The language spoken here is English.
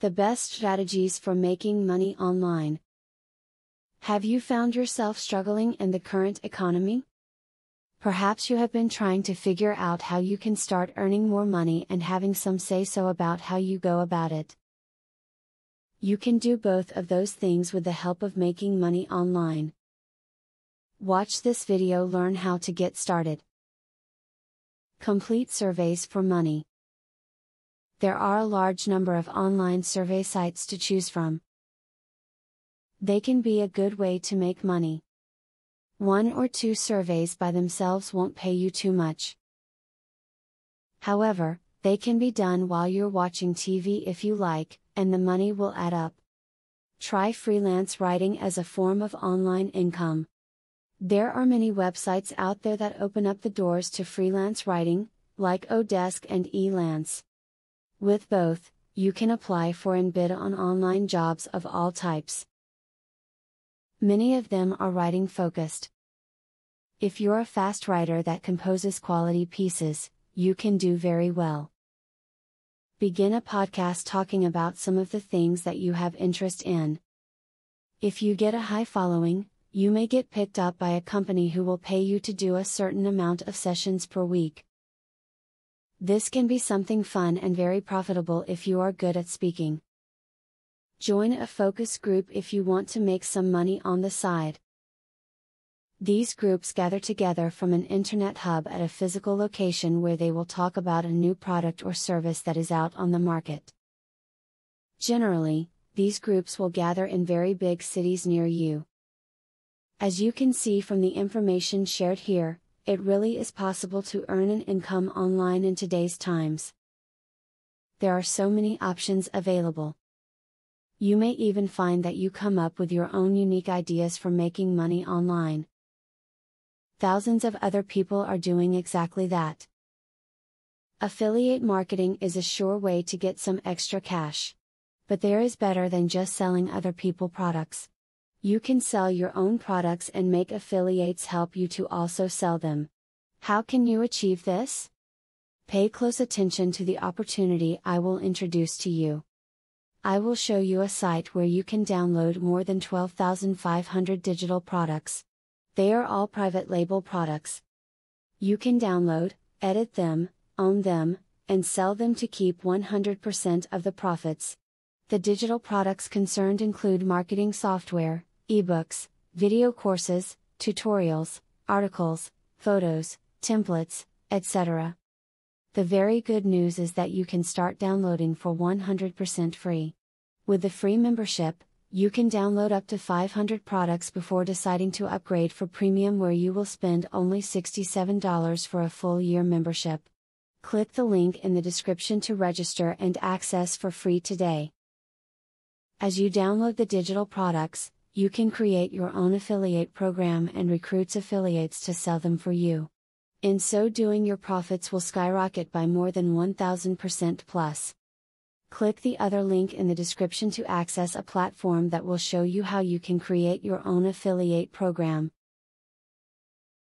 The best strategies for making money online. Have you found yourself struggling in the current economy? Perhaps you have been trying to figure out how you can start earning more money and having some say-so about how you go about it. You can do both of those things with the help of making money online. Watch this video, learn how to get started. Complete surveys for money. There are a large number of online survey sites to choose from. They can be a good way to make money. 1 or 2 surveys by themselves won't pay you too much. However, they can be done while you're watching TV if you like, and the money will add up. Try freelance writing as a form of online income. There are many websites out there that open up the doors to freelance writing, like Odesk and Elance. With both, you can apply for and bid on online jobs of all types. Many of them are writing focused. If you're a fast writer that composes quality pieces, you can do very well. Begin a podcast talking about some of the things that you have interest in. If you get a high following, you may get picked up by a company who will pay you to do a certain amount of sessions per week. This can be something fun and very profitable if you are good at speaking. Join a focus group if you want to make some money on the side. These groups gather together from an internet hub at a physical location where they will talk about a new product or service that is out on the market. Generally, these groups will gather in very big cities near you. As you can see from the information shared here, it really is possible to earn an income online in today's times. There are so many options available. You may even find that you come up with your own unique ideas for making money online. Thousands of other people are doing exactly that. Affiliate marketing is a sure way to get some extra cash. But there is better than just selling other people's products. You can sell your own products and make affiliates help you to also sell them. How can you achieve this? Pay close attention to the opportunity I will introduce to you. I will show you a site where you can download more than 12,500 digital products. They are all private label products. You can download, edit them, own them, and sell them to keep 100% of the profits. The digital products concerned include marketing software, ebooks, video courses, tutorials, articles, photos, templates, etc. The very good news is that you can start downloading for 100% free. With the free membership, you can download up to 500 products before deciding to upgrade for premium, where you will spend only $67 for a full year membership. Click the link in the description to register and access for free today. As you download the digital products, you can create your own affiliate program and recruit affiliates to sell them for you. In so doing, your profits will skyrocket by more than 1000% plus. Click the other link in the description to access a platform that will show you how you can create your own affiliate program.